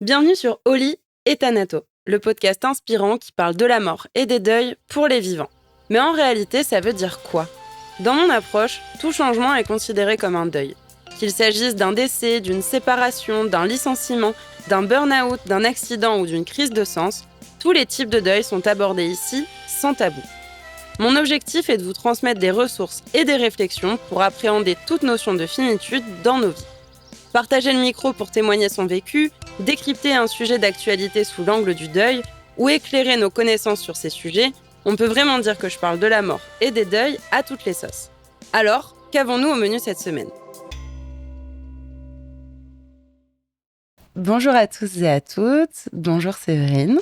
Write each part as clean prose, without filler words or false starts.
Bienvenue sur Oli et Thanato, le podcast inspirant qui parle de la mort et des deuils pour les vivants. Mais en réalité, ça veut dire quoi ? Dans mon approche, tout changement est considéré comme un deuil. Qu'il s'agisse d'un décès, d'une séparation, d'un licenciement, d'un burn-out, d'un accident ou d'une crise de sens, tous les types de deuil sont abordés ici sans tabou. Mon objectif est de vous transmettre des ressources et des réflexions pour appréhender toute notion de finitude dans nos vies. Partager le micro pour témoigner son vécu, décrypter un sujet d'actualité sous l'angle du deuil ou éclairer nos connaissances sur ces sujets, on peut vraiment dire que je parle de la mort et des deuils à toutes les sauces. Alors, qu'avons-nous au menu cette semaine ? Bonjour à tous et à toutes, bonjour Séverine.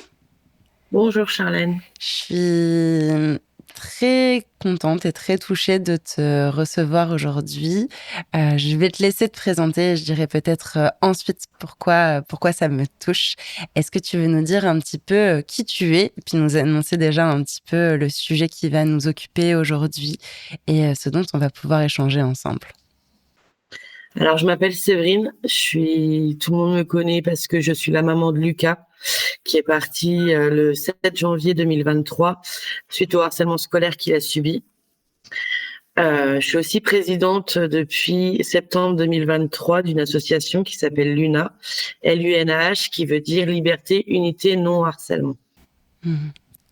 Bonjour Charlène. Je suis très contente et très touchée de te recevoir aujourd'hui. Je vais te laisser te présenter et je dirai peut-être ensuite pourquoi ça me touche. Est-ce que tu veux nous dire un petit peu qui tu es et puis nous annoncer déjà un petit peu le sujet qui va nous occuper aujourd'hui et ce dont on va pouvoir échanger ensemble? Alors, je m'appelle Séverine. Tout le monde me connaît parce que je suis la maman de Lucas, qui est parti le 7 janvier 2023 suite au harcèlement scolaire qu'il a subi. Je suis aussi présidente depuis septembre 2023 d'une association qui s'appelle LUNA, LUNAH, qui veut dire Liberté, Unité, Non-Harcèlement.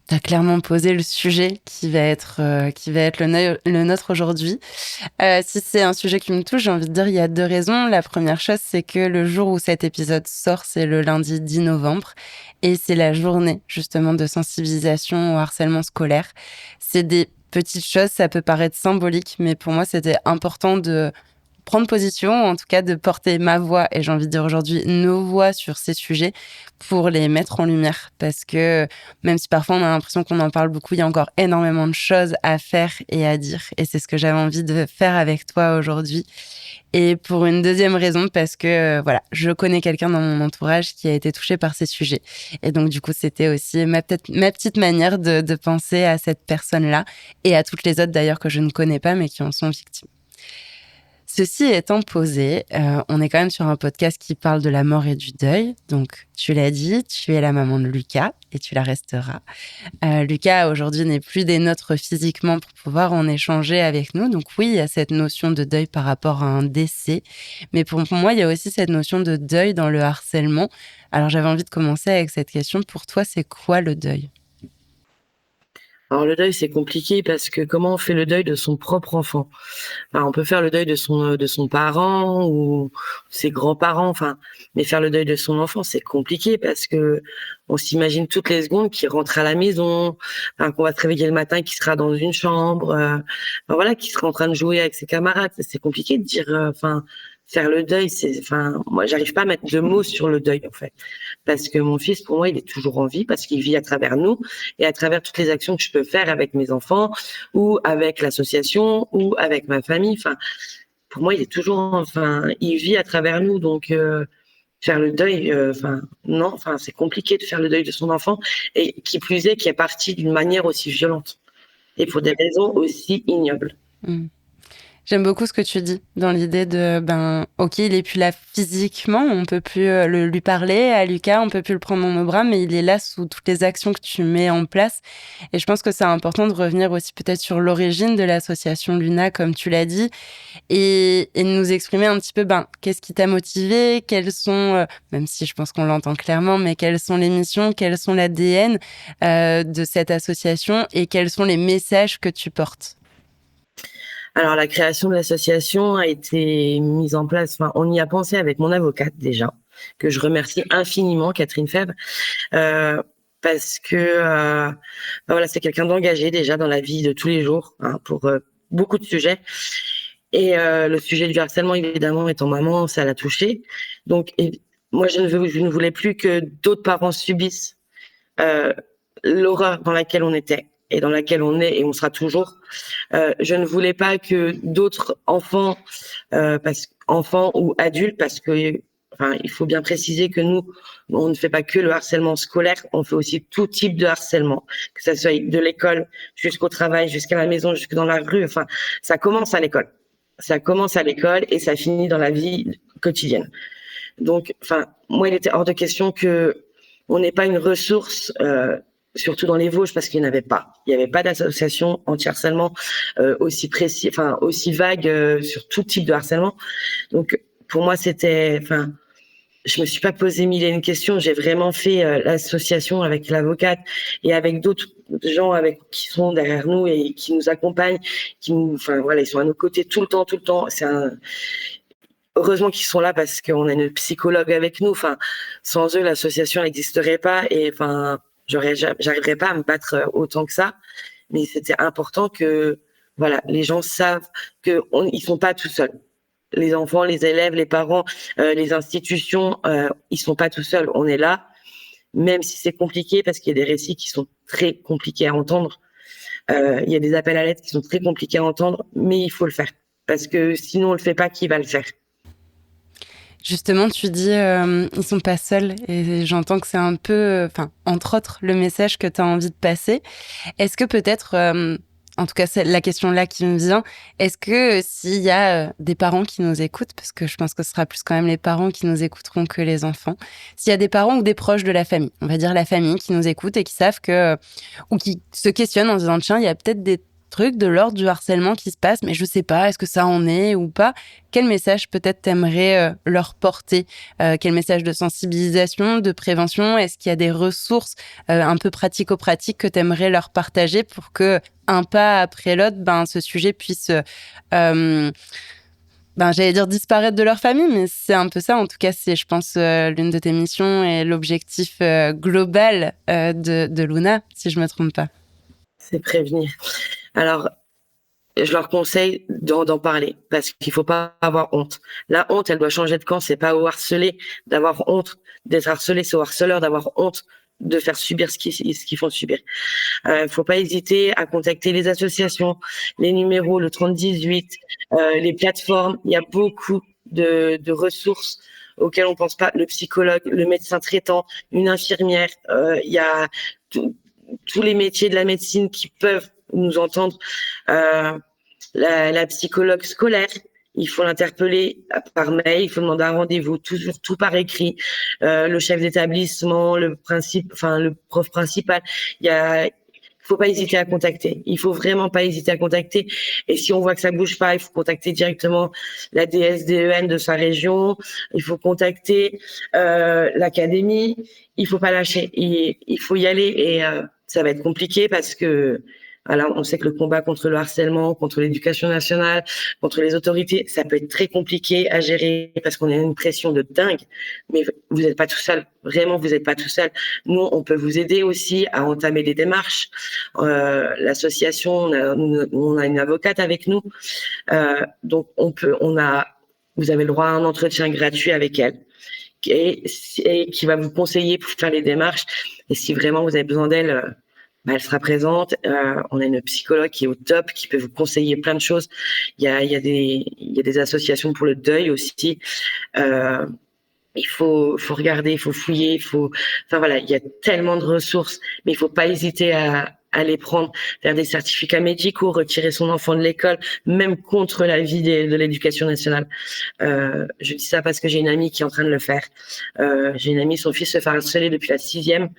Tu as clairement posé le sujet qui va être le nôtre aujourd'hui. Si c'est un sujet qui me touche, j'ai envie de dire il y a deux raisons. La première chose, c'est que le jour où cet épisode sort, c'est le lundi 10 novembre et c'est la journée justement de sensibilisation au harcèlement scolaire. C'est des petites choses, ça peut paraître symbolique, mais pour moi, c'était important de prendre position, en tout cas de porter ma voix, et j'ai envie de dire aujourd'hui nos voix sur ces sujets pour les mettre en lumière. Parce que même si parfois on a l'impression qu'on en parle beaucoup, il y a encore énormément de choses à faire et à dire. Et c'est ce que j'avais envie de faire avec toi aujourd'hui. Et pour une deuxième raison, parce que voilà, je connais quelqu'un dans mon entourage qui a été touché par ces sujets. Et donc du coup, c'était aussi ma petite manière de penser à cette personne-là et à toutes les autres d'ailleurs que je ne connais pas mais qui en sont victimes. Ceci étant posé, on est quand même sur un podcast qui parle de la mort et du deuil. Donc, tu l'as dit, tu es la maman de Lucas et tu la resteras. Lucas, aujourd'hui, n'est plus des nôtres physiquement pour pouvoir en échanger avec nous. Donc oui, il y a cette notion de deuil par rapport à un décès. Mais pour moi, il y a aussi cette notion de deuil dans le harcèlement. Alors, j'avais envie de commencer avec cette question. Pour toi, c'est quoi le deuil ? Alors le deuil, c'est compliqué parce que comment on fait le deuil de son propre enfant? Enfin, on peut faire le deuil de son parent ou ses grands-parents, enfin, mais faire le deuil de son enfant, c'est compliqué parce que on s'imagine toutes les secondes qu'il rentre à la maison, enfin, qu'on va se réveiller le matin, qu'il sera dans une chambre, enfin, voilà, qu'il sera en train de jouer avec ses camarades. C'est compliqué de dire, enfin, faire le deuil, moi, j'arrive pas à mettre de mots sur le deuil en fait, parce que mon fils, pour moi, il est toujours en vie parce qu'il vit à travers nous et à travers toutes les actions que je peux faire avec mes enfants ou avec l'association ou avec ma famille. Enfin, pour moi, il vit à travers nous. Donc, faire le deuil, non, c'est compliqué de faire le deuil de son enfant et qui plus est, qui est parti d'une manière aussi violente et pour des raisons aussi ignobles. Mmh. J'aime beaucoup ce que tu dis dans l'idée de, ok, il est plus là physiquement, on peut plus lui parler à Lucas, on peut plus le prendre dans nos bras, mais il est là sous toutes les actions que tu mets en place. Et je pense que c'est important de revenir aussi peut-être sur l'origine de l'association Luna, comme tu l'as dit, et de nous exprimer un petit peu, qu'est-ce qui t'a motivé, quelles sont, même si je pense qu'on l'entend clairement, mais quelles sont les missions, quels sont l'ADN de cette association et quels sont les messages que tu portes. Alors, la création de l'association a été mise en place, on y a pensé avec mon avocate déjà, que je remercie infiniment, Catherine Fèvre, parce que voilà, c'est quelqu'un d'engagé déjà dans la vie de tous les jours, pour beaucoup de sujets. Et le sujet du harcèlement, évidemment, étant maman, ça l'a touchée. Donc, moi, je ne voulais plus que d'autres parents subissent l'horreur dans laquelle on était et dans laquelle on est et on sera toujours. Je ne voulais pas que d'autres enfants, enfants ou adultes, parce que il faut bien préciser que nous, on ne fait pas que le harcèlement scolaire, on fait aussi tout type de harcèlement, que ça soit de l'école jusqu'au travail, jusqu'à la maison, jusque dans la rue. Enfin, ça commence à l'école. Ça commence à l'école et ça finit dans la vie quotidienne. Donc, enfin, moi, il était hors de question que on n'ait pas une ressource, surtout dans les Vosges, parce qu'il n'y en avait pas. Il n'y avait pas d'association anti-harcèlement aussi précis, enfin aussi vague sur tout type de harcèlement. Donc, pour moi, c'était, enfin, je me suis pas posé mille et une questions. J'ai vraiment fait l'association avec l'avocate et avec d'autres gens avec qui sont derrière nous et qui nous accompagnent, qui nous, enfin voilà, ils sont à nos côtés tout le temps, tout le temps. Heureusement qu'ils sont là parce qu'on a une psychologue avec nous. Enfin, sans eux, l'association n'existerait pas et enfin, j'arriverais pas à me battre autant que ça. Mais c'était important que, voilà, les gens savent ils sont pas tout seuls. Les enfants, les élèves, les parents, les institutions, ils sont pas tout seuls. On est là, même si c'est compliqué parce qu'il y a des récits qui sont très compliqués à entendre. Il y a des appels à l'aide qui sont très compliqués à entendre, mais il faut le faire parce que sinon on le fait pas, qui va le faire? Justement, tu dis, ils sont pas seuls et j'entends que c'est un peu, enfin, entre autres, le message que tu as envie de passer. Est-ce que peut-être, en tout cas, c'est la question là qui me vient, est-ce que s'il y a des parents qui nous écoutent, parce que je pense que ce sera plus quand même les parents qui nous écouteront que les enfants, s'il y a des parents ou des proches de la famille, on va dire la famille qui nous écoute et qui savent que, ou qui se questionnent en disant, tiens, il y a peut-être des trucs de l'ordre du harcèlement qui se passe, mais je sais pas, est-ce que ça en est ou pas? Quel message peut-être t'aimerais leur porter? Quel message de sensibilisation, de prévention? Est-ce qu'il y a des ressources un peu pratico-pratiques que t'aimerais leur partager pour que un pas après l'autre, ben ce sujet puisse, j'allais dire disparaître de leur famille, mais c'est un peu ça. En tout cas, c'est, je pense, l'une de tes missions et l'objectif global de Luna, si je me trompe pas. C'est prévenir. Alors, je leur conseille d'en parler parce qu'il faut pas avoir honte. La honte, elle doit changer de camp. C'est pas au harcelé d'avoir honte d'être harcelé, c'est au harceleur d'avoir honte de faire subir ce qu'ils font subir. Faut pas hésiter à contacter les associations, les numéros, le 3018, les plateformes. Il y a beaucoup de ressources auxquelles on pense pas. Le psychologue, le médecin traitant, une infirmière. Il y a tous les métiers de la médecine qui peuvent nous entendre. La psychologue scolaire, il faut l'interpeller par mail, il faut demander un rendez-vous, toujours tout par écrit. Le chef d'établissement, le prof principal, il faut pas hésiter à contacter. Il faut vraiment pas hésiter à contacter. Et si on voit que ça bouge pas, il faut contacter directement la DSDEN de sa région. Il faut contacter l'académie. Il faut pas lâcher. Il faut y aller et ça va être compliqué parce que voilà, on sait que le combat contre le harcèlement, contre l'éducation nationale, contre les autorités, ça peut être très compliqué à gérer parce qu'on a une pression de dingue. Mais vous n'êtes pas tout seul. Vraiment, vous n'êtes pas tout seul. Nous, on peut vous aider aussi à entamer des démarches. L'association, on a une avocate avec nous, donc vous avez le droit à un entretien gratuit avec elle et qui va vous conseiller pour faire les démarches. Et si vraiment vous avez besoin d'elle, elle sera présente. On a une psychologue qui est au top, qui peut vous conseiller plein de choses. Il y a des associations pour le deuil aussi. Il faut regarder, il faut fouiller, enfin voilà, il y a tellement de ressources, mais il faut pas hésiter à les prendre, faire des certificats médicaux, retirer son enfant de l'école, même contre l'avis de l'éducation nationale. Je dis ça parce que j'ai une amie qui est en train de le faire. J'ai une amie, son fils se fait harceler depuis la 6e.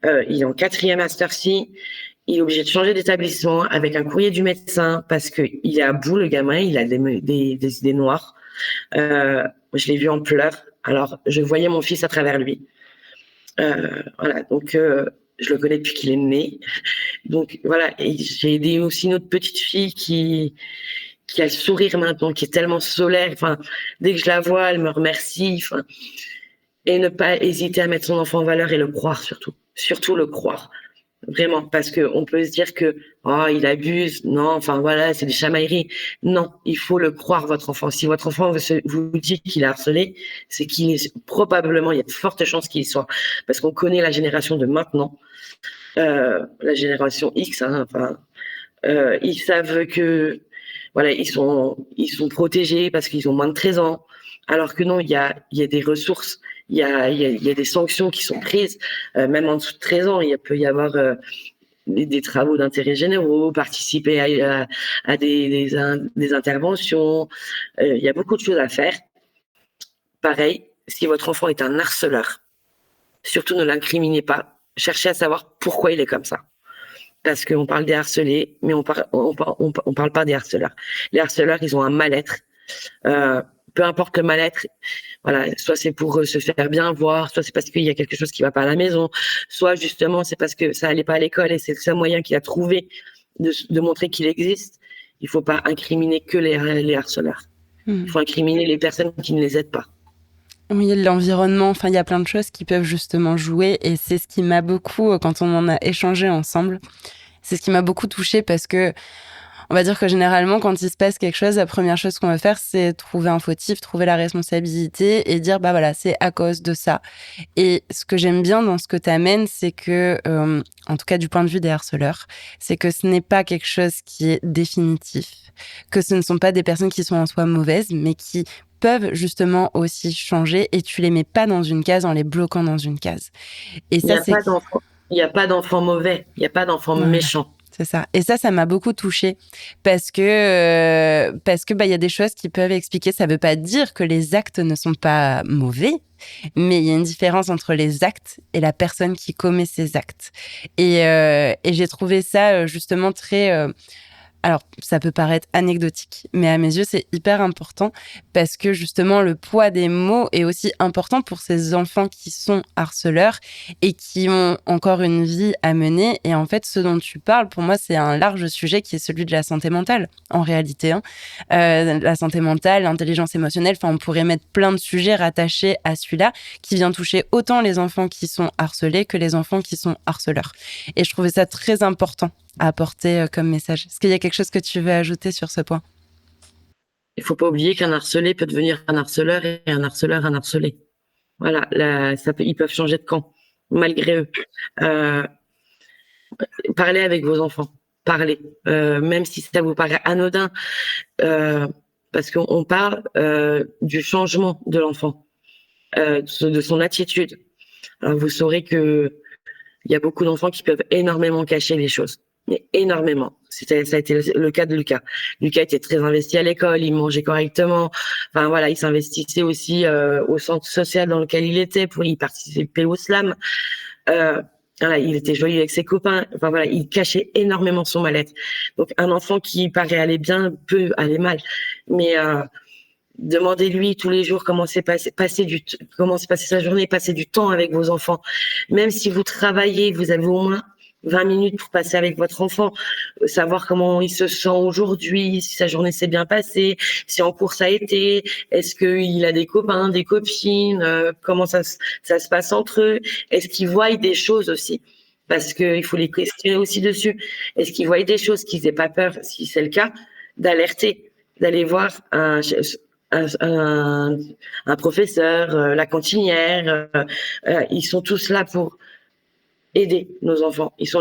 Il est en 4e à cette heure-ci. Il est obligé de changer d'établissement avec un courrier du médecin parce que il est à bout, le gamin, il a des idées noires. Je l'ai vu en pleurs. Alors, je voyais mon fils à travers lui. Voilà, donc je le connais depuis qu'il est né. Donc voilà, et j'ai aidé aussi une autre petite fille qui a le sourire maintenant, qui est tellement solaire. Enfin, dès que je la vois, elle me remercie. Enfin, et ne pas hésiter à mettre son enfant en valeur et le croire surtout le croire. Vraiment, parce que on peut se dire que il abuse, non, enfin voilà, c'est des chamailleries. Non, il faut le croire, votre enfant. Si votre enfant vous dit qu'il est harcelé, c'est qu'il est probablement, il y a de fortes chances qu'il y soit, parce qu'on connaît la génération de maintenant, la génération X. Hein, enfin, ils savent que voilà, ils sont protégés parce qu'ils ont moins de 13 ans, alors que non, il y a des ressources. Il y a des sanctions qui sont prises, même en dessous de 13 ans. Il peut y avoir des travaux d'intérêt généraux, participer à des interventions. Il y a beaucoup de choses à faire. Pareil, si votre enfant est un harceleur, surtout ne l'incriminez pas. Cherchez à savoir pourquoi il est comme ça. Parce qu'on parle des harcelés, mais on parle pas des harceleurs. Les harceleurs, ils ont un mal-être. Peu importe le mal-être, voilà, soit c'est pour se faire bien voir, soit c'est parce qu'il y a quelque chose qui va pas à la maison, soit justement c'est parce que ça allait pas à l'école et c'est le seul moyen qu'il a trouvé de montrer qu'il existe. Il faut pas incriminer que les harceleurs. Il faut incriminer les personnes qui ne les aident pas. Oui, l'environnement, enfin, il y a plein de choses qui peuvent justement jouer et c'est ce qui m'a beaucoup, quand on en a échangé ensemble, c'est ce qui m'a beaucoup touchée parce que on va dire que généralement, quand il se passe quelque chose, la première chose qu'on va faire, c'est trouver un fautif, trouver la responsabilité et dire, bah voilà, c'est à cause de ça. Et ce que j'aime bien dans ce que tu amènes, c'est que, en tout cas du point de vue des harceleurs, c'est que ce n'est pas quelque chose qui est définitif, que ce ne sont pas des personnes qui sont en soi mauvaises, mais qui peuvent justement aussi changer et tu les mets pas dans une case en les bloquant dans une case. Et Il n'y ça, a c'est... pas d'enfant, il n'y a pas d'enfant mauvais, il n'y a pas d'enfant Voilà. méchant. C'est ça. Et ça m'a beaucoup touchée parce que bah il y a des choses qui peuvent expliquer. Ça veut pas dire que les actes ne sont pas mauvais, mais il y a une différence entre les actes et la personne qui commet ces actes. Et j'ai trouvé ça justement très alors, ça peut paraître anecdotique, mais à mes yeux, c'est hyper important parce que justement, le poids des mots est aussi important pour ces enfants qui sont harceleurs et qui ont encore une vie à mener. Et en fait, ce dont tu parles, pour moi, c'est un large sujet qui est celui de la santé mentale, en réalité. Hein. La santé mentale, l'intelligence émotionnelle, enfin, on pourrait mettre plein de sujets rattachés à celui-là qui vient toucher autant les enfants qui sont harcelés que les enfants qui sont harceleurs. Et je trouvais ça très important à apporter comme message. Est-ce qu'il y a quelque chose que tu veux ajouter sur ce point? Il faut pas oublier qu'un harcelé peut devenir un harceleur et un harceleur un harcelé. Voilà, ils peuvent changer de camp malgré eux. Parlez avec vos enfants, parlez, même si ça vous paraît anodin, parce qu'on parle du changement de l'enfant, de son attitude. Alors vous saurez que il y a beaucoup d'enfants qui peuvent énormément cacher les choses, mais énormément. Ça a été le cas de Lucas. Lucas était très investi à l'école, il mangeait correctement. Enfin voilà, il s'investissait aussi au centre social dans lequel il était pour y participer au slam. Voilà, il était joyeux avec ses copains. Enfin voilà, il cachait énormément son mal-être. Donc un enfant qui paraît aller bien peut aller mal, mais demandez-lui tous les jours comment s'est passé sa journée, passer du temps avec vos enfants. Même si vous travaillez, vous avez au moins 20 minutes pour passer avec votre enfant, savoir comment il se sent aujourd'hui, si sa journée s'est bien passée, si en cours ça a été, est-ce qu'il a des copains, des copines, comment ça se passe entre eux, est-ce qu'ils voient des choses aussi, parce qu'il faut les questionner aussi dessus. Est-ce qu'ils voient des choses, qu'ils n'aient pas peur, si c'est le cas, d'alerter, d'aller voir un professeur, la cantinière, ils sont tous là pour aider nos enfants. Ils sont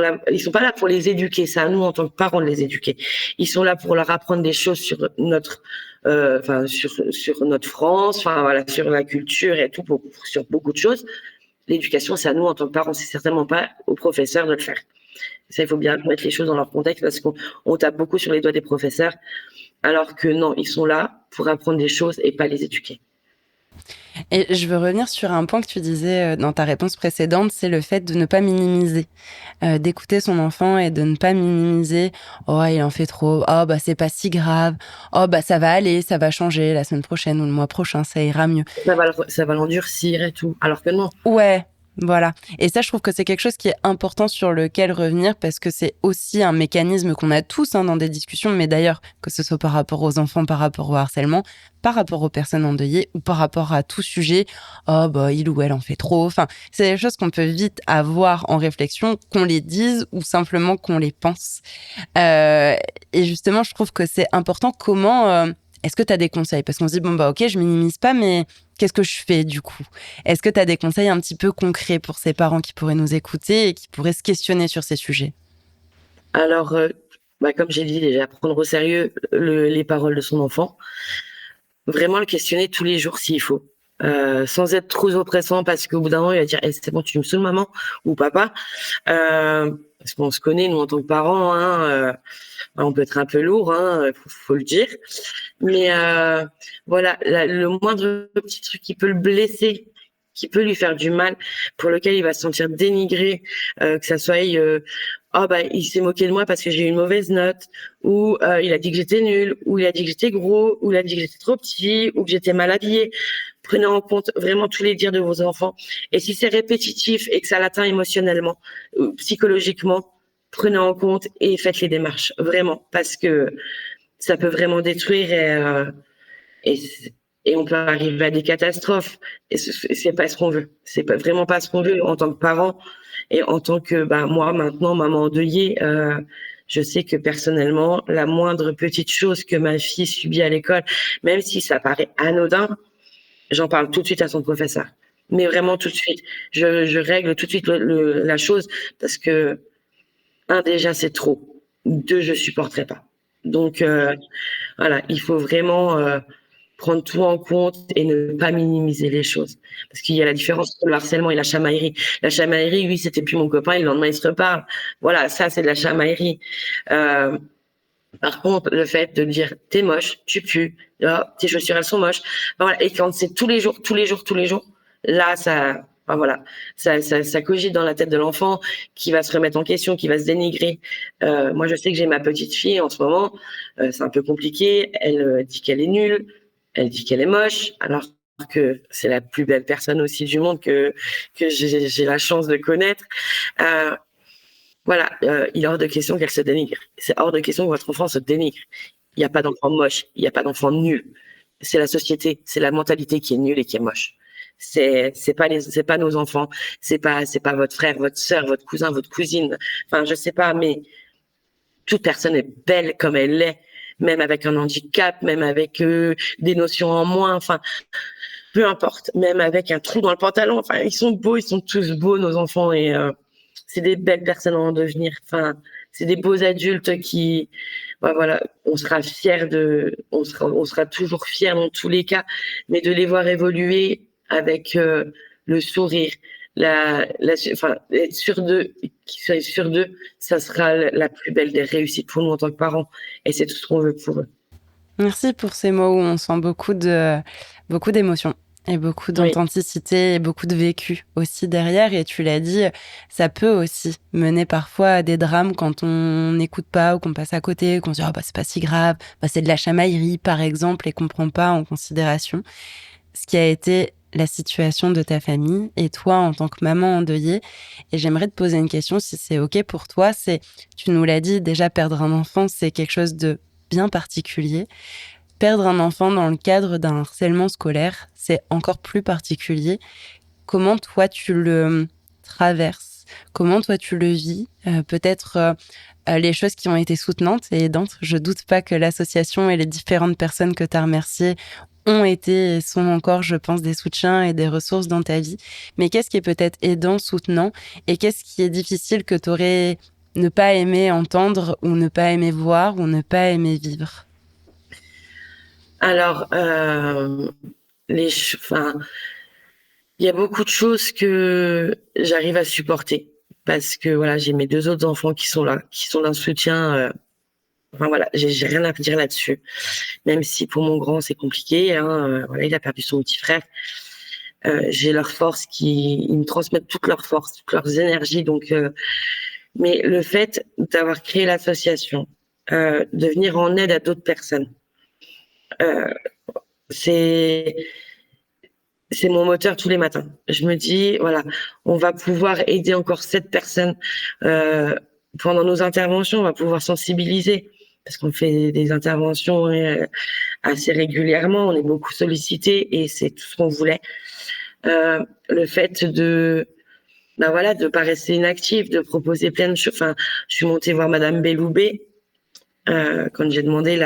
pas là pour les éduquer. C'est à nous en tant que parents de les éduquer. Ils sont là pour leur apprendre des choses sur notre, sur notre France, enfin voilà, sur la culture et tout, sur beaucoup de choses. L'éducation, c'est à nous en tant que parents. C'est certainement pas aux professeurs de le faire. Ça, il faut bien mettre les choses dans leur contexte parce qu'on tape beaucoup sur les doigts des professeurs, alors que non, ils sont là pour apprendre des choses et pas les éduquer. Et je veux revenir sur un point que tu disais dans ta réponse précédente, c'est le fait de ne pas minimiser, d'écouter son enfant et de ne pas minimiser. Oh, il en fait trop. Oh, bah c'est pas si grave. Oh, bah ça va aller, ça va changer la semaine prochaine ou le mois prochain, ça ira mieux. Ça va l'endurcir et tout, alors que non. Ouais, voilà. Et ça, je trouve que c'est quelque chose qui est important sur lequel revenir parce que c'est aussi un mécanisme qu'on a tous dans des discussions, mais d'ailleurs, que ce soit par rapport aux enfants, par rapport au harcèlement, par rapport aux personnes endeuillées ou par rapport à tout sujet. Oh, bah, il ou elle en fait trop. Enfin, c'est des choses qu'on peut vite avoir en réflexion, qu'on les dise ou simplement qu'on les pense. Et justement, je trouve que c'est important comment... est-ce que tu as des conseils? Parce qu'on se dit, bon, bah ok, je minimise pas, mais qu'est-ce que je fais du coup? Est-ce que tu as des conseils un petit peu concrets pour ces parents qui pourraient nous écouter et qui pourraient se questionner sur ces sujets? Alors, comme j'ai dit déjà, prendre au sérieux les paroles de son enfant, vraiment le questionner tous les jours s'il faut. sans être trop oppressant, parce qu'au bout d'un moment, il va dire c'est bon, tu me saoules, maman ou papa. Parce qu'on se connaît, nous, en tant que parents, hein, on peut être un peu lourd, hein, faut le dire. Mais voilà, le moindre petit truc qui peut le blesser, qui peut lui faire du mal, pour lequel il va se sentir dénigré, que ça soit oh bah il s'est moqué de moi parce que j'ai eu une mauvaise note, ou il a dit que j'étais nulle, ou il a dit que j'étais gros, ou il a dit que j'étais trop petit, ou que j'étais mal habillée. Prenez en compte vraiment tous les dires de vos enfants. Et si c'est répétitif et que ça l'atteint émotionnellement ou psychologiquement, prenez en compte et faites les démarches, vraiment, parce que ça peut vraiment détruire et, et on peut arriver à des catastrophes. Et c'est pas ce qu'on veut. C'est pas, vraiment pas ce qu'on veut en tant que parent et en tant que moi maintenant maman endeuillée. Je sais que personnellement, la moindre petite chose que ma fille subit à l'école, même si ça paraît anodin, j'en parle tout de suite à son professeur. Mais vraiment tout de suite. Je règle tout de suite la chose parce que, un, déjà, c'est trop. Deux, je supporterai pas. Donc, voilà, il faut vraiment prendre tout en compte et ne pas minimiser les choses. Parce qu'il y a la différence entre le harcèlement et la chamaillerie. La chamaillerie, oui, c'était plus mon copain, et le lendemain, il se reparle. Voilà, ça, c'est de la chamaillerie. Par contre, le fait de dire t'es moche, tu pues, tes chaussures elles sont moches, voilà. Et quand c'est tous les jours, là ça cogite dans la tête de l'enfant qui va se remettre en question, qui va se dénigrer. Moi, je sais que j'ai ma petite fille en ce moment, c'est un peu compliqué. Elle dit qu'elle est nulle, elle dit qu'elle est moche, alors que c'est la plus belle personne aussi du monde que j'ai la chance de connaître. Voilà, il est hors de question qu'elle se dénigre. C'est hors de question que votre enfant se dénigre. Il n'y a pas d'enfant moche, il n'y a pas d'enfant nul. C'est la société, c'est la mentalité qui est nulle et qui est moche. C'est pas nos enfants, c'est pas votre frère, votre sœur, votre cousin, votre cousine. Enfin, je sais pas, mais toute personne est belle comme elle est, même avec un handicap, même avec des notions en moins. Enfin, peu importe, même avec un trou dans le pantalon. Enfin, ils sont beaux, ils sont tous beaux, nos enfants, et c'est des belles personnes en devenir. Enfin, c'est des beaux adultes qui, voilà, on sera on sera toujours fiers dans tous les cas, mais de les voir évoluer avec le sourire, enfin, être sûr d'eux, qu'ils soient sûrs d'eux, ça sera la plus belle des réussites pour nous en tant que parents, et c'est tout ce qu'on veut pour eux. Merci pour ces mots où on sent beaucoup d'émotions et beaucoup Oui. d'authenticité et beaucoup de vécu aussi derrière. Et tu l'as dit, ça peut aussi mener parfois à des drames quand on n'écoute pas ou qu'on passe à côté, qu'on se dit oh, c'est pas si grave, c'est de la chamaillerie par exemple et qu'on prend pas en considération ce qui a été la situation de ta famille et toi en tant que maman endeuillée. Et j'aimerais te poser une question si c'est OK pour toi. Tu nous l'as dit, déjà perdre un enfant, c'est quelque chose de bien particulier. Perdre un enfant dans le cadre d'un harcèlement scolaire, c'est encore plus particulier. Comment toi tu le traverses? Comment toi tu le vis? Peut-être les choses qui ont été soutenantes et aidantes. Je doute pas que l'association et les différentes personnes que tu as remerciées ont été et sont encore, je pense, des soutiens et des ressources dans ta vie. Mais qu'est-ce qui est peut-être aidant, soutenant, et qu'est-ce qui est difficile que tu aurais ne pas aimé entendre ou ne pas aimé voir ou ne pas aimé vivre? Alors, enfin, il y a beaucoup de choses que j'arrive à supporter parce que voilà, j'ai mes deux autres enfants qui sont là, qui sont d'un soutien. Enfin voilà, j'ai rien à dire là-dessus. Même si pour mon grand c'est compliqué, hein, voilà, il a perdu son petit frère. J'ai leur force, ils me transmettent toute leur force, toutes leurs énergies. Donc, mais le fait d'avoir créé l'association, de venir en aide à d'autres personnes, c'est mon moteur tous les matins. Je me dis, voilà, on va pouvoir aider encore 7 personnes. Pendant nos interventions, on va pouvoir sensibiliser parce qu'on fait des interventions assez régulièrement. On est beaucoup sollicité et c'est tout ce qu'on voulait. Le fait de de pas rester inactive, de proposer plein de choses. Enfin, je suis montée voir Madame Belloubet quand j'ai demandé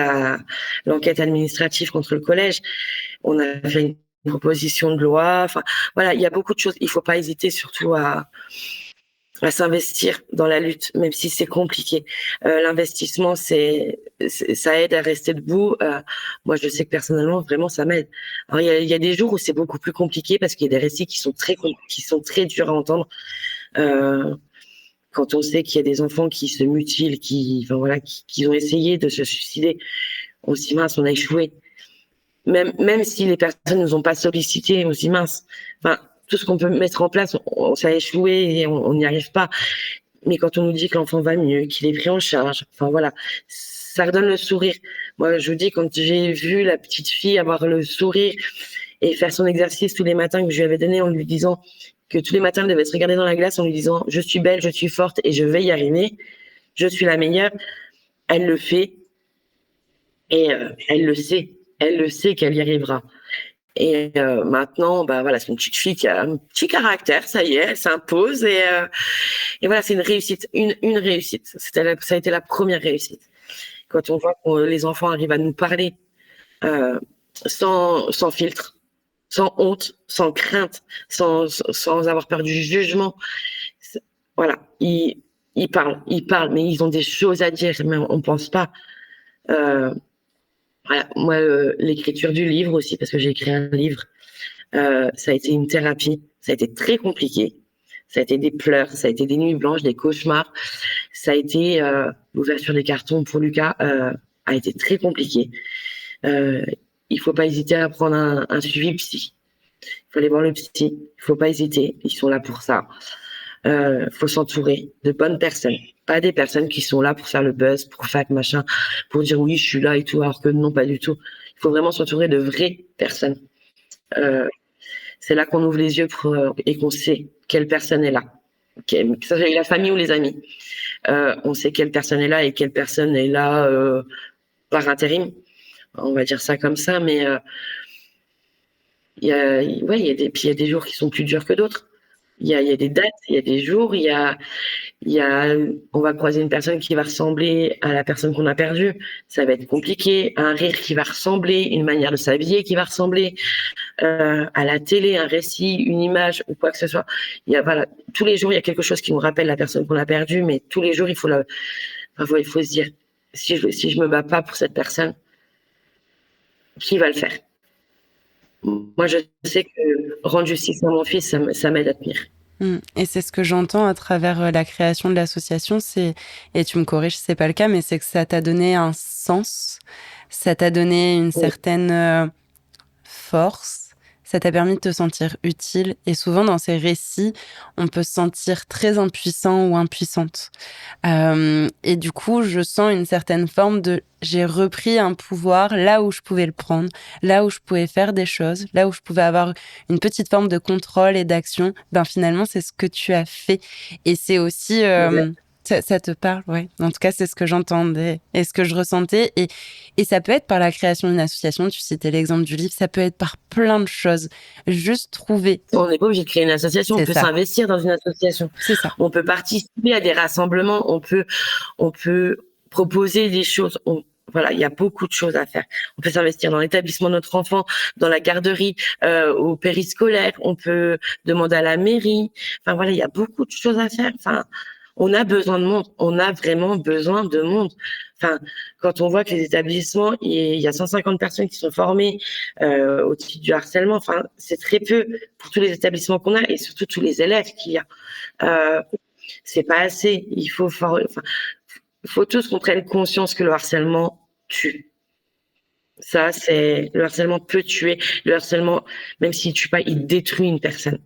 l'enquête administrative contre le collège. On a fait une proposition de loi. Enfin, voilà, il y a beaucoup de choses. Il faut pas hésiter surtout à à s'investir dans la lutte, même si c'est compliqué. L'investissement, ça aide à rester debout. Moi, je sais que personnellement, vraiment, ça m'aide. Alors, il y a des jours où c'est beaucoup plus compliqué parce qu'il y a des récits qui sont très durs à entendre. Quand on sait qu'il y a des enfants qui se mutilent, qui ont essayé de se suicider, on se dit mince, on a échoué. Même si les personnes ne nous ont pas sollicité, on se dit mince. Enfin, tout ce qu'on peut mettre en place, ça a échoué et on n'y arrive pas. Mais quand on nous dit que l'enfant va mieux, qu'il est pris en charge, enfin voilà, ça redonne le sourire. Moi, je vous dis, quand j'ai vu la petite fille avoir le sourire et faire son exercice tous les matins que je lui avais donné en lui disant que tous les matins, elle devait se regarder dans la glace en lui disant « Je suis belle, je suis forte et je vais y arriver. Je suis la meilleure », elle le fait et elle le sait. Elle le sait qu'elle y arrivera. Et maintenant, bah voilà, c'est une petite fille qui a un petit caractère, ça y est, elle s'impose et voilà, c'est une réussite, une réussite. Ça a été la première réussite. Quand on voit que les enfants arrivent à nous parler sans filtre, sans honte, sans crainte, sans avoir peur du jugement. Voilà, ils parlent, mais ils ont des choses à dire, mais on pense pas. Voilà, moi, l'écriture du livre aussi, parce que j'ai écrit un livre, ça a été une thérapie, ça a été très compliqué, ça a été des pleurs, ça a été des nuits blanches, des cauchemars, ça a été l'ouverture des cartons pour Lucas a été très compliqué. Il faut pas hésiter à prendre un suivi psy. Il faut aller voir le psy. Il faut pas hésiter. Ils sont là pour ça. Faut s'entourer de bonnes personnes, pas des personnes qui sont là pour faire le buzz, pour faire machin, pour dire oui je suis là et tout, alors que non, pas du tout. Il faut vraiment s'entourer de vraies personnes. C'est là qu'on ouvre les yeux et qu'on sait quelle personne est là, que ça soit la famille ou les amis. On sait quelle personne est là et quelle personne est là par intérim. On va dire ça comme ça, mais il y a des jours qui sont plus durs que d'autres. Il y a des dates, il y a des jours, on va croiser une personne qui va ressembler à la personne qu'on a perdue. Ça va être compliqué. Un rire qui va ressembler, une manière de s'habiller qui va ressembler, à la télé, un récit, une image ou quoi que ce soit. Tous les jours, il y a quelque chose qui nous rappelle la personne qu'on a perdue, mais tous les jours, il faut se dire, si je me bats pas pour cette personne, qui va le faire? Moi, je sais que rendre justice à mon fils, ça m'aide à tenir. Et c'est ce que j'entends à travers la création de l'association, et tu me corriges si c'est pas le cas, mais c'est que ça t'a donné un sens, ça t'a donné une certaine force, ça t'a permis de te sentir utile. Et souvent, dans ces récits, on peut se sentir très impuissant ou impuissante. Et du coup, je sens une certaine forme j'ai repris un pouvoir là où je pouvais le prendre, là où je pouvais faire des choses, là où je pouvais avoir une petite forme de contrôle et d'action. Ben finalement, c'est ce que tu as fait. Et c'est aussi... Ça te parle, ouais. En tout cas, c'est ce que j'entendais et ce que je ressentais. Et ça peut être par la création d'une association. Tu citais l'exemple du livre. Ça peut être par plein de choses. Juste trouver. On n'est pas obligé de créer une association. On peut s'investir dans une association. C'est ça. On peut participer à des rassemblements. On peut proposer des choses. Voilà, il y a beaucoup de choses à faire. On peut s'investir dans l'établissement de notre enfant, dans la garderie, au périscolaire. On peut demander à la mairie. Enfin voilà, il y a beaucoup de choses à faire. Enfin, on a besoin de monde. On a vraiment besoin de monde. Enfin, quand on voit que les établissements, il y a 150 personnes qui sont formées au titre du harcèlement. Enfin, c'est très peu pour tous les établissements qu'on a et surtout tous les élèves qu'il y a. C'est pas assez. Il faut tous qu'on prenne conscience que le harcèlement tue. Ça, le harcèlement peut tuer. Le harcèlement, même s'il tue pas, il détruit une personne.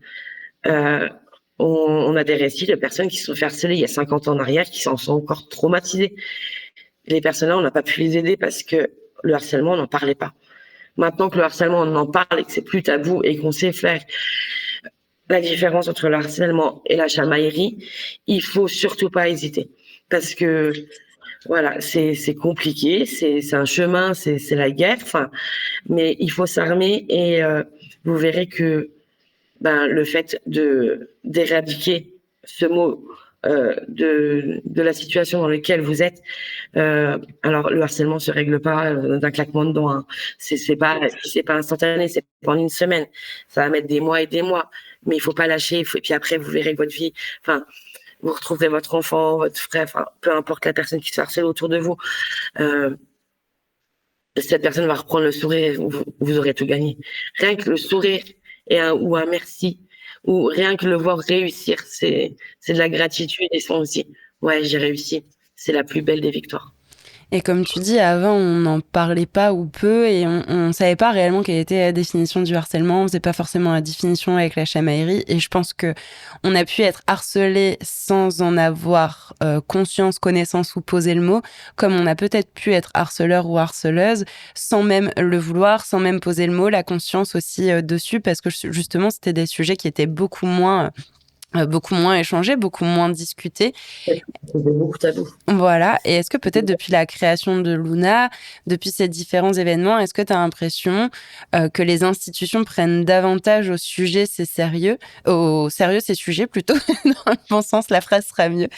On a des récits de personnes qui se sont fait harceler il y a 50 ans en arrière, qui s'en sont encore traumatisées. Les personnes-là, on n'a pas pu les aider parce que le harcèlement, on n'en parlait pas. Maintenant que le harcèlement, on en parle et que c'est plus tabou et qu'on sait faire la différence entre le harcèlement et la chamaillerie, il faut surtout pas hésiter. Parce que, voilà, c'est compliqué, c'est un chemin, c'est la guerre, mais il faut s'armer et vous verrez que le fait d'éradiquer ce mot de la situation dans laquelle vous êtes, alors le harcèlement se règle pas d'un claquement de doigts. Hein. C'est pas instantané, c'est pas en une semaine. Ça va mettre des mois et des mois, mais il faut pas lâcher. Et puis après, vous verrez que votre vie. Enfin, vous retrouverez votre enfant, votre frère, enfin, peu importe la personne qui se harcèle autour de vous. Cette personne va reprendre le sourire, vous aurez tout gagné. Rien que le sourire ou un merci, ou rien que le voir réussir, c'est de la gratitude et son aussi. Ouais, j'ai réussi. C'est la plus belle des victoires. Et comme tu dis, avant, on n'en parlait pas ou peu et on savait pas réellement quelle était la définition du harcèlement. On faisait pas forcément la définition avec la chamaillerie. Et je pense que on a pu être harcelé sans en avoir conscience, connaissance ou poser le mot, comme on a peut-être pu être harceleur ou harceleuse sans même le vouloir, sans même poser le mot, la conscience aussi dessus, parce que justement, c'était des sujets qui étaient beaucoup moins échangés, beaucoup moins discutés. C'est beaucoup tabou. Voilà. Et est-ce que peut-être depuis la création de Luna, depuis ces différents événements, est-ce que tu as l'impression que les institutions prennent davantage au sérieux ces sujets plutôt, dans le bon sens, la phrase sera mieux.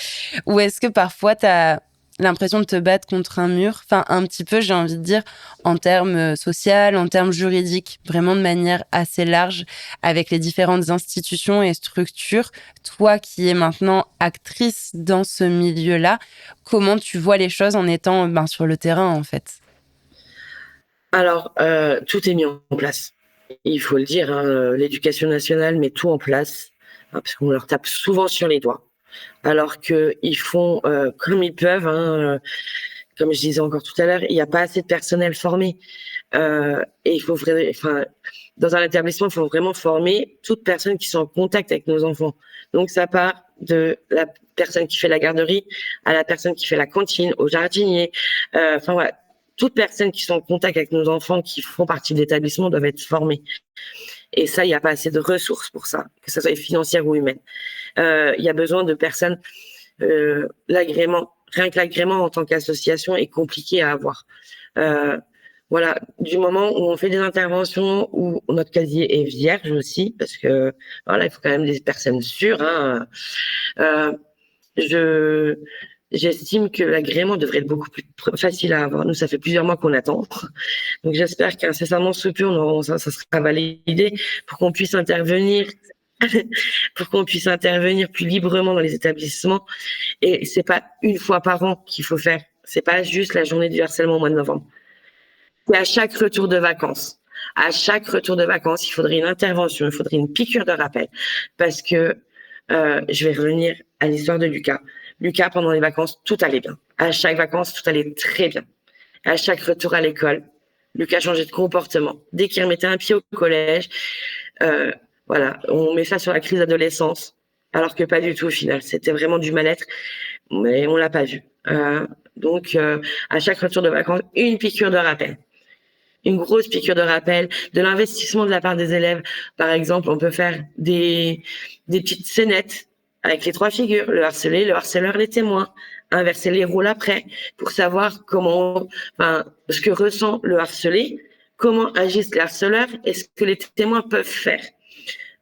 Ou est-ce que parfois tu as l'impression de te battre contre un mur, enfin un petit peu, j'ai envie de dire, en termes social, en termes juridiques, vraiment de manière assez large, avec les différentes institutions et structures. Toi qui es maintenant actrice dans ce milieu-là, comment tu vois les choses en étant sur le terrain, en fait? Alors, tout est mis en place. Il faut le dire, hein, l'éducation nationale met tout en place, hein, parce qu'on leur tape souvent sur les doigts. Alors qu'ils font comme ils peuvent. Comme je disais encore tout à l'heure, il n'y a pas assez de personnel formé. Et il faut dans un établissement, il faut vraiment former toute personne qui sont en contact avec nos enfants. Donc, ça part de la personne qui fait la garderie à la personne qui fait la cantine, au jardinier. Voilà, toutes personnes qui sont en contact avec nos enfants, qui font partie de l'établissement, doivent être formées. Et ça, il n'y a pas assez de ressources pour ça, que ce soit financières ou humaines. Il y a besoin de personnes. L'agrément, rien que l'agrément en tant qu'association est compliqué à avoir. Voilà, du moment où on fait des interventions, où notre casier est vierge aussi, parce que voilà, il faut quand même des personnes sûres. J'estime que l'agrément devrait être beaucoup plus facile à avoir. Nous, ça fait plusieurs mois qu'on attend. Donc, j'espère qu'incessamment sous peu, ça sera validé pour qu'on puisse intervenir plus librement dans les établissements. Et c'est pas une fois par an qu'il faut faire. C'est pas juste la journée du harcèlement au mois de novembre. C'est à chaque retour de vacances. À chaque retour de vacances, il faudrait une intervention, il faudrait une piqûre de rappel. Parce que je vais revenir à l'histoire de Lucas. Lucas, pendant les vacances, tout allait bien. À chaque vacances, tout allait très bien. À chaque retour à l'école, Lucas changeait de comportement. Dès qu'il remettait un pied au collège, voilà, on met ça sur la crise d'adolescence, alors que pas du tout au final. C'était vraiment du mal-être, mais on l'a pas vu. Donc, à chaque retour de vacances, une piqûre de rappel. Une grosse piqûre de rappel, de l'investissement de la part des élèves. Par exemple, on peut faire des petites scénettes avec les 3 figures, le harcelé, le harceleur, les témoins, inverser les rôles après pour savoir ce que ressent le harcelé, comment agissent les harceleurs et ce que les témoins peuvent faire.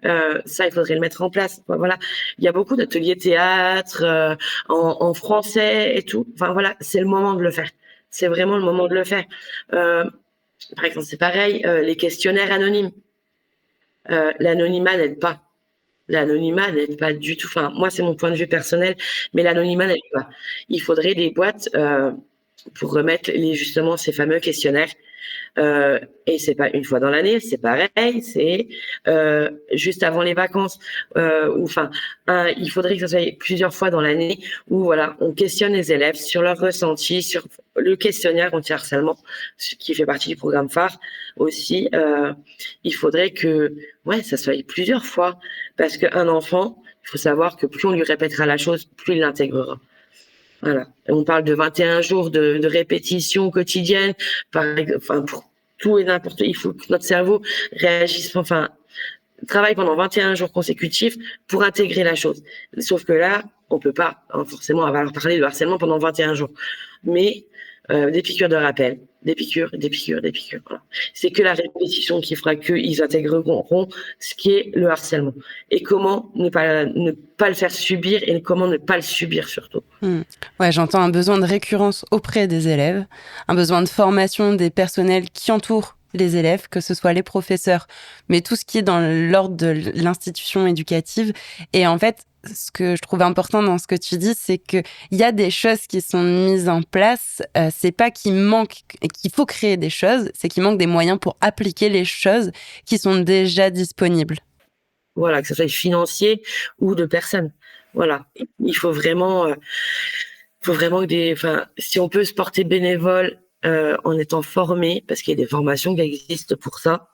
Ça, il faudrait le mettre en place. Voilà, il y a beaucoup d'ateliers théâtre en français et tout. Enfin voilà, c'est le moment de le faire. C'est vraiment le moment de le faire. Par exemple, c'est pareil, les questionnaires anonymes. L'anonymat n'aide pas. L'anonymat n'aide pas du tout. Enfin, moi, c'est mon point de vue personnel, mais l'anonymat n'aide pas. Il faudrait des boîtes pour remettre justement ces fameux questionnaires. Et c'est pas une fois dans l'année, c'est pareil, c'est juste avant les vacances. Il faudrait que ça soit plusieurs fois dans l'année où voilà, on questionne les élèves sur leurs ressentis, sur le questionnaire anti-harcèlement, qui fait partie du programme phare aussi. Il faudrait que ça soit plusieurs fois, parce qu'un enfant, il faut savoir que plus on lui répétera la chose, plus il l'intégrera. Voilà. On parle de 21 jours de répétition quotidienne, pour tout et n'importe. Il faut que notre cerveau réagisse, travaille pendant 21 jours consécutifs pour intégrer la chose. Sauf que là, on peut pas forcément avoir parlé de harcèlement pendant 21 jours. Mais des piqûres de rappel, des piqûres. Voilà. C'est que la répétition qui fera qu'ils intégreront ce qui est le harcèlement. Et comment ne pas le faire subir et comment ne pas le subir surtout. Ouais, j'entends un besoin de récurrence auprès des élèves, un besoin de formation des personnels qui entourent les élèves, que ce soit les professeurs, mais tout ce qui est dans l'ordre de l'institution éducative. Et en fait, ce que je trouve important dans ce que tu dis, c'est qu'il y a des choses qui sont mises en place. C'est pas qu'il manque, qu'il faut créer des choses, c'est qu'il manque des moyens pour appliquer les choses qui sont déjà disponibles. Voilà, que ce soit financier ou de personnes. Voilà, il faut vraiment si on peut se porter bénévole en étant formé, parce qu'il y a des formations qui existent pour ça.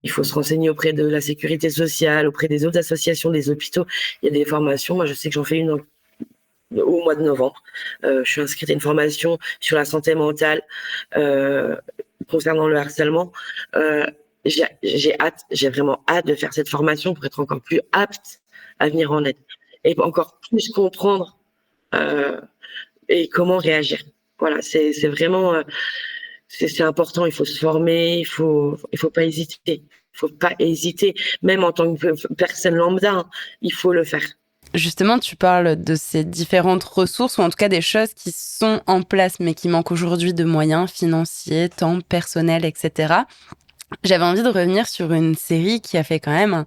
Il faut se renseigner auprès de la sécurité sociale, auprès des autres associations, des hôpitaux. Il y a des formations. Moi, je sais que j'en fais une au mois de novembre. Je suis inscrite à une formation sur la santé mentale concernant le harcèlement. J'ai vraiment hâte de faire cette formation pour être encore plus apte à venir en aide et encore plus comprendre et comment réagir. Voilà, c'est vraiment c'est important. Il faut se former, il faut pas hésiter. Il faut pas hésiter, même en tant que personne lambda, hein, il faut le faire. Justement, tu parles de ces différentes ressources, ou en tout cas des choses qui sont en place, mais qui manquent aujourd'hui de moyens financiers, temps, personnel, etc. J'avais envie de revenir sur une série qui a fait quand même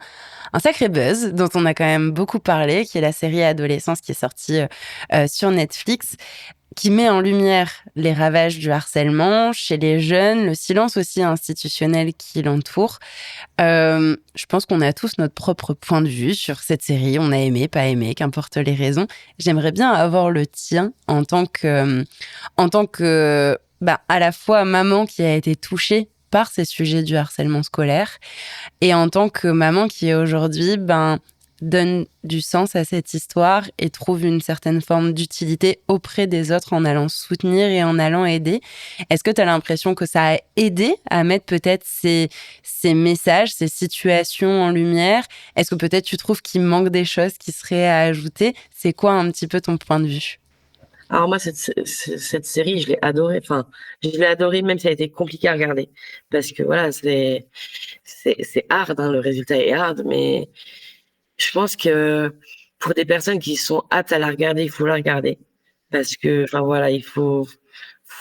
un sacré buzz, dont on a quand même beaucoup parlé, qui est la série Adolescence, qui est sortie sur Netflix, qui met en lumière les ravages du harcèlement chez les jeunes, le silence aussi institutionnel qui l'entoure. Je pense qu'on a tous notre propre point de vue sur cette série. On a aimé, pas aimé, qu'importe les raisons. J'aimerais bien avoir le tien en tant que, à la fois maman qui a été touchée par ces sujets du harcèlement scolaire et en tant que maman qui aujourd'hui, donne du sens à cette histoire et trouve une certaine forme d'utilité auprès des autres en allant soutenir et en allant aider. Est-ce que tu as l'impression que ça a aidé à mettre peut-être ces messages, ces situations en lumière? Est-ce que peut-être tu trouves qu'il manque des choses qui seraient à ajouter? C'est quoi un petit peu ton point de vue? Alors moi, cette série, je l'ai adorée. Enfin, je l'ai adorée même si ça a été compliqué à regarder, parce que voilà, c'est hard, hein, le résultat est hard, mais je pense que pour des personnes qui sont aptes à la regarder, il faut la regarder, parce que enfin voilà, faut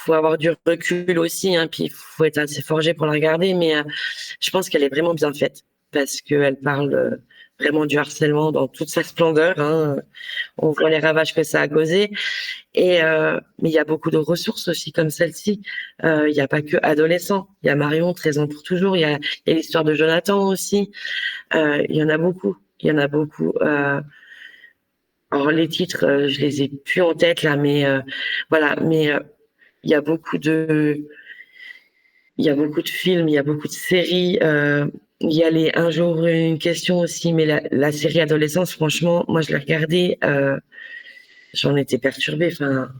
avoir du recul aussi, hein, puis il faut être assez forgé pour la regarder, mais je pense qu'elle est vraiment bien faite, parce qu'elle parle vraiment du harcèlement dans toute sa splendeur, hein. On voit les ravages que ça a causé. Mais il y a beaucoup de ressources aussi comme celle-ci. Il n'y a pas que adolescents. Il y a Marion, 13 ans pour toujours. Il y a l'histoire de Jonathan aussi. Il y en a beaucoup. Il y en a beaucoup. Alors les titres, je les ai plus en tête là, mais voilà. Mais il y a beaucoup de, il y a beaucoup de films, il y a beaucoup de séries. Il y a Un jour une question aussi, mais la série Adolescence, franchement, moi je l'ai regardée, j'en étais perturbée. Enfin,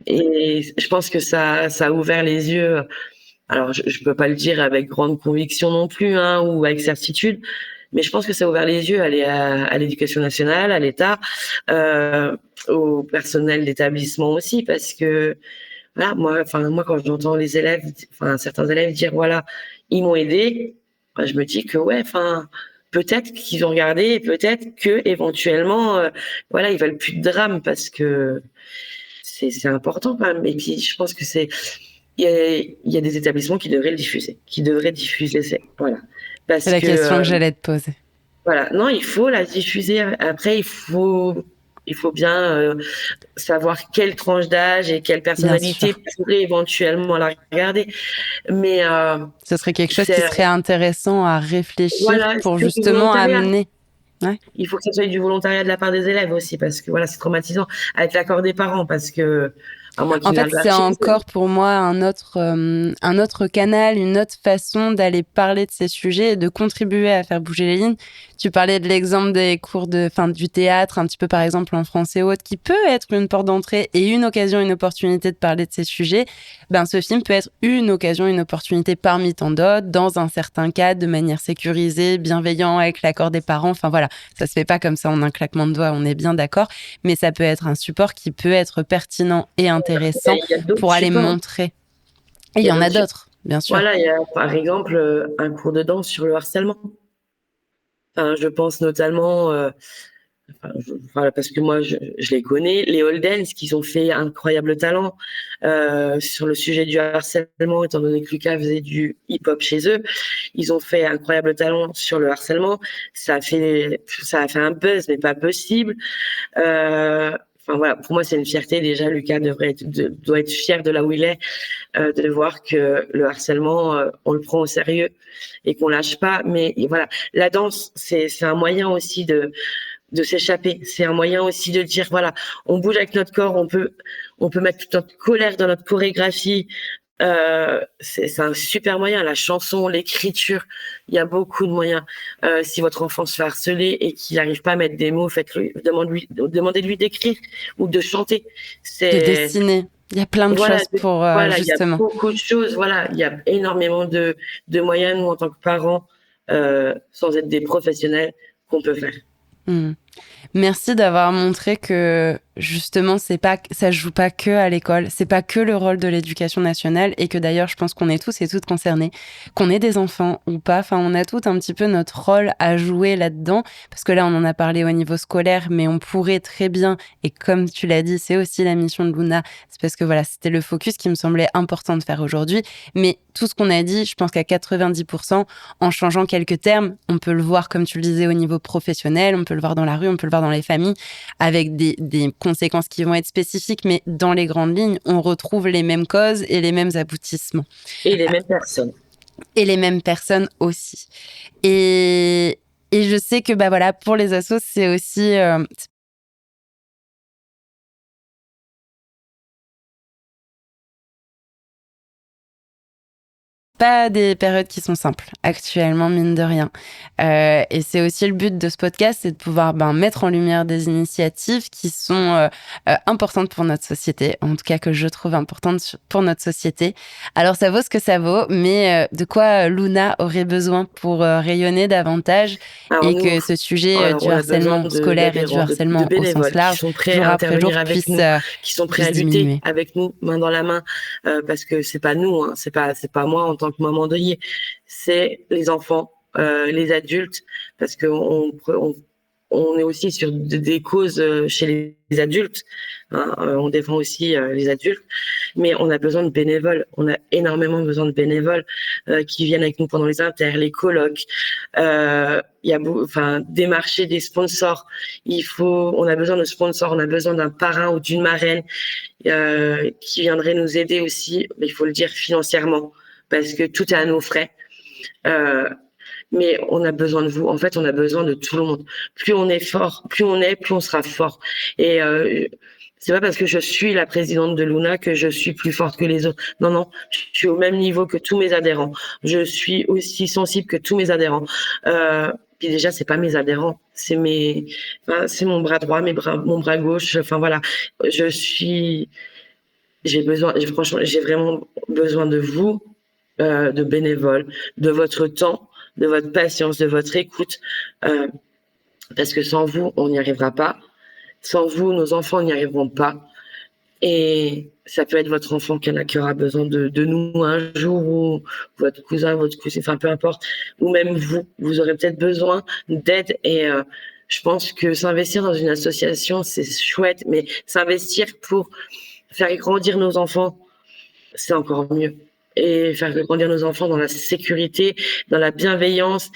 et je pense que ça a ouvert les yeux. Alors, je peux pas le dire avec grande conviction non plus, hein, ou avec certitude, mais je pense que ça a ouvert les yeux à l'éducation nationale, à l'État, au personnel d'établissement aussi, parce que voilà, moi, quand j'entends les élèves, enfin certains élèves dire voilà, ils m'ont aidé, je me dis que ouais, enfin peut-être qu'ils ont regardé, et peut-être que éventuellement, voilà, ils veulent plus de drame parce que c'est important quand même. Et puis je pense que il y a des établissements qui devraient le diffuser, voilà, C'est parce la que question que j'allais te poser. voilà, non, il faut la diffuser. Après, il faut bien savoir quelle tranche d'âge et quelle Bien personnalité sûr. pourrait éventuellement la regarder. Mais Ce serait quelque chose qui c'est serait intéressant à réfléchir voilà, pour c'est du justement volontariat. amener. Ouais. Il faut que ça soit du volontariat de la part des élèves aussi, parce que voilà, c'est traumatisant, avec l'accord des parents, parce que à moins En qu'ils fait, n'aient c'est lâché. encore pour moi un autre canal, une autre façon d'aller parler de ces sujets et de contribuer à faire bouger les lignes. Tu parlais de l'exemple des cours du théâtre, un petit peu par exemple en français ou autre, qui peut être une porte d'entrée et une occasion, une opportunité de parler de ces sujets. Ce film peut être une occasion, une opportunité parmi tant d'autres, dans un certain cadre, de manière sécurisée, bienveillant, avec l'accord des parents. Enfin voilà, ça se fait pas comme ça en un claquement de doigts, on est bien d'accord. Mais ça peut être un support qui peut être pertinent et intéressant Il y a d'autres pour aller supports. montrer. Et il Il y y a en a d'autres supports. d'autres, bien sûr. Voilà, il y a par exemple un cours de danse sur le harcèlement. Enfin, je pense notamment, Voilà, parce que moi, je les connais, les Holdens, qui ont fait un incroyable talent sur le sujet du harcèlement, étant donné que Lucas faisait du hip-hop chez eux. Ils ont fait un incroyable talent sur le harcèlement. Ça a fait un buzz, mais pas possible. Enfin voilà, pour moi, c'est une fierté. Déjà, Lucas doit être fier de là où il est, de voir que le harcèlement, on le prend au sérieux et qu'on lâche pas. Mais voilà, la danse, c'est un moyen aussi de s'échapper. C'est un moyen aussi de dire, voilà, on bouge avec notre corps, on peut mettre toute notre colère dans notre chorégraphie. C'est un super moyen, la chanson, l'écriture, il y a beaucoup de moyens. Si votre enfant se fait harceler et qu'il n'arrive pas à mettre des mots, demandez-lui d'écrire ou de chanter. De dessiner. Il y a plein de choses pour voilà, justement. il y a beaucoup de choses. Voilà, il y a énormément de moyens, nous, en tant que parents, sans être des professionnels, qu'on peut faire. Merci d'avoir montré que justement ça se joue pas que à l'école, c'est pas que le rôle de l'éducation nationale, et que d'ailleurs je pense qu'on est tous et toutes concernés, qu'on ait des enfants ou pas, enfin on a tout un petit peu notre rôle à jouer là-dedans, parce que là on en a parlé au niveau scolaire, mais on pourrait très bien, et comme tu l'as dit, c'est aussi la mission de Luna, c'est parce que voilà, c'était le focus qui me semblait important de faire aujourd'hui, mais tout ce qu'on a dit, je pense qu'à 90%, en changeant quelques termes, on peut le voir, comme tu le disais, au niveau professionnel, on peut le voir dans la rue, on peut le voir dans les familles, avec des conséquences qui vont être spécifiques, mais dans les grandes lignes, on retrouve les mêmes causes et les mêmes aboutissements. Et les mêmes personnes. Et les mêmes personnes aussi. Et je sais que, bah voilà, pour les assos, c'est aussi... pas des périodes qui sont simples actuellement, mine de rien. Et c'est aussi le but de ce podcast, c'est de pouvoir mettre en lumière des initiatives qui sont importantes pour notre société, en tout cas que je trouve importantes pour notre société. Alors ça vaut ce que ça vaut, mais de quoi Luna aurait besoin pour rayonner davantage et que ce sujet du harcèlement scolaire et du harcèlement au sens large, qui sont prêts jour à après jour, intervenir avec nous, qui sont prêts à lutter diminuer avec nous, main dans la main, parce que c'est pas nous, hein, c'est pas moi en tant que maman deuil, c'est les enfants, les adultes, parce que on est aussi sur des causes chez les adultes, hein, on défend aussi les adultes, mais on a besoin de bénévoles, on a énormément besoin de bénévoles qui viennent avec nous pendant les inters, les colloques, il y a démarcher des sponsors, on a besoin de sponsors, on a besoin d'un parrain ou d'une marraine qui viendrait nous aider aussi, mais il faut le dire financièrement, parce que tout est à nos frais. Mais on a besoin de vous. En fait, on a besoin de tout le monde. Plus on est fort, plus on sera fort. Et c'est pas parce que je suis la présidente de Luna que je suis plus forte que les autres. Non, non, je suis au même niveau que tous mes adhérents. Je suis aussi sensible que tous mes adhérents. Puis déjà, c'est pas mes adhérents, c'est mon bras droit, mon bras gauche. Enfin voilà, franchement, j'ai vraiment besoin de vous, de bénévoles, de votre temps, de votre patience, de votre écoute, parce que sans vous, on n'y arrivera pas. Sans vous, nos enfants n'y arriveront pas. Et ça peut être votre enfant qui aura besoin de nous un jour, ou votre cousin, votre cousine, enfin peu importe, ou même vous aurez peut-être besoin d'aide. Et je pense que s'investir dans une association, c'est chouette, mais s'investir pour faire grandir nos enfants, c'est encore mieux. Et faire grandir nos enfants dans la sécurité, dans la bienveillance,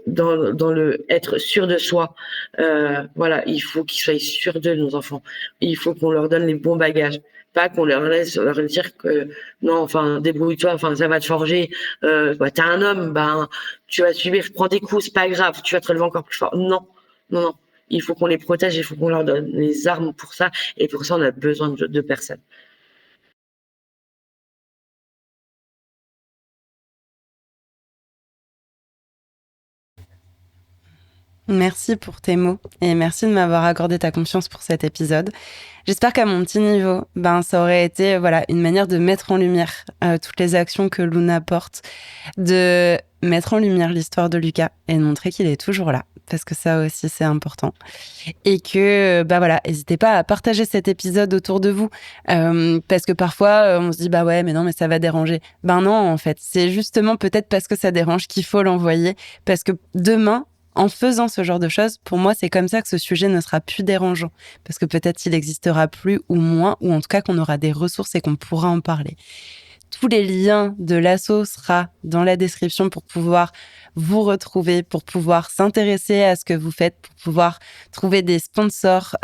dans le être sûr de soi. Voilà, il faut qu'ils soient sûrs d'eux, nos enfants. Il faut qu'on leur donne les bons bagages. Pas qu'on leur laisse leur dire que non, enfin débrouille-toi, enfin ça va te forger. T'es un homme, tu vas subir, prends des coups, c'est pas grave, tu vas te relever encore plus fort. Non, non, non. Il faut qu'on les protège, il faut qu'on leur donne les armes pour ça. Et pour ça, on a besoin de personnes. Merci pour tes mots et merci de m'avoir accordé ta confiance pour cet épisode. J'espère qu'à mon petit niveau, ça aurait été voilà une manière de mettre en lumière toutes les actions que Luna porte, de mettre en lumière l'histoire de Lucas et de montrer qu'il est toujours là, parce que ça aussi c'est important. Et que voilà, n'hésitez pas à partager cet épisode autour de vous, parce que parfois on se dit ouais mais non mais ça va déranger. Non, en fait c'est justement peut-être parce que ça dérange qu'il faut l'envoyer, parce que demain En faisant ce genre de choses, pour moi, c'est comme ça que ce sujet ne sera plus dérangeant. Parce que peut-être il n'existera plus ou moins, ou en tout cas qu'on aura des ressources et qu'on pourra en parler. Tous les liens de l'asso sera dans la description pour pouvoir vous retrouver, pour pouvoir s'intéresser à ce que vous faites, pour pouvoir trouver des sponsors,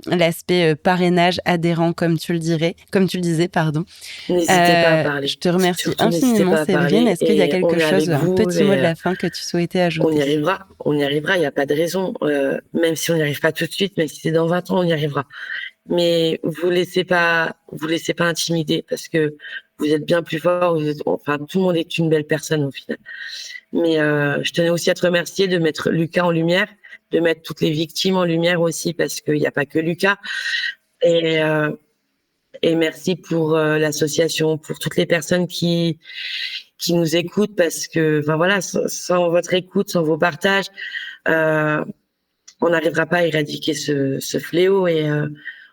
l'aspect parrainage adhérent, comme tu le disais, pardon. N'hésitez pas à parler. Je te remercie Surtout, n'hésitez infiniment, pas à Séverine. parler. Est-ce qu'il y a Et quelque on est chose, avec un vous, petit mot de et, la fin que tu souhaitais ajouter? on y arrivera, il n'y a pas de raison. Même si on n'y arrive pas tout de suite, même si c'est dans 20 ans, on y arrivera. Mais vous laissez pas intimider, parce que vous êtes bien plus fort. Enfin, tout le monde est une belle personne au final. Mais je tenais aussi à te remercier de mettre Lucas en lumière, de mettre toutes les victimes en lumière aussi, parce qu'il n'y a pas que Lucas. Et merci pour l'association, pour toutes les personnes qui nous écoutent, parce que, enfin voilà, sans votre écoute, sans vos partages, on n'arrivera pas à éradiquer ce fléau, et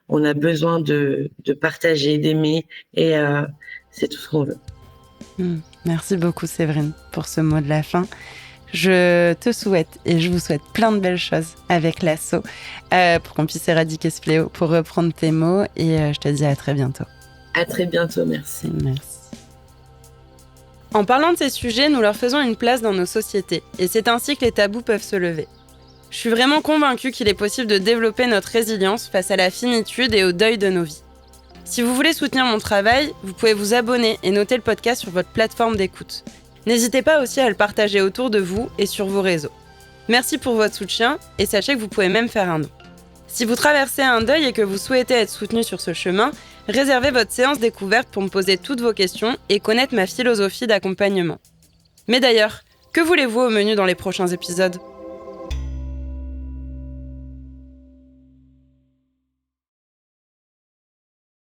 on a besoin de partager, d'aimer, et c'est tout ce qu'on veut. Merci beaucoup, Séverine, pour ce mot de la fin. Je te souhaite et je vous souhaite plein de belles choses avec l'asso pour qu'on puisse éradiquer ce fléau, pour reprendre tes mots, et je te dis à très bientôt. À très bientôt, merci. Merci. En parlant de ces sujets, nous leur faisons une place dans nos sociétés, et c'est ainsi que les tabous peuvent se lever. Je suis vraiment convaincue qu'il est possible de développer notre résilience face à la finitude et au deuil de nos vies. Si vous voulez soutenir mon travail, vous pouvez vous abonner et noter le podcast sur votre plateforme d'écoute. N'hésitez pas aussi à le partager autour de vous et sur vos réseaux. Merci pour votre soutien, et sachez que vous pouvez même faire un don. Si vous traversez un deuil et que vous souhaitez être soutenu sur ce chemin, réservez votre séance découverte pour me poser toutes vos questions et connaître ma philosophie d'accompagnement. Mais d'ailleurs, que voulez-vous au menu dans les prochains épisodes ?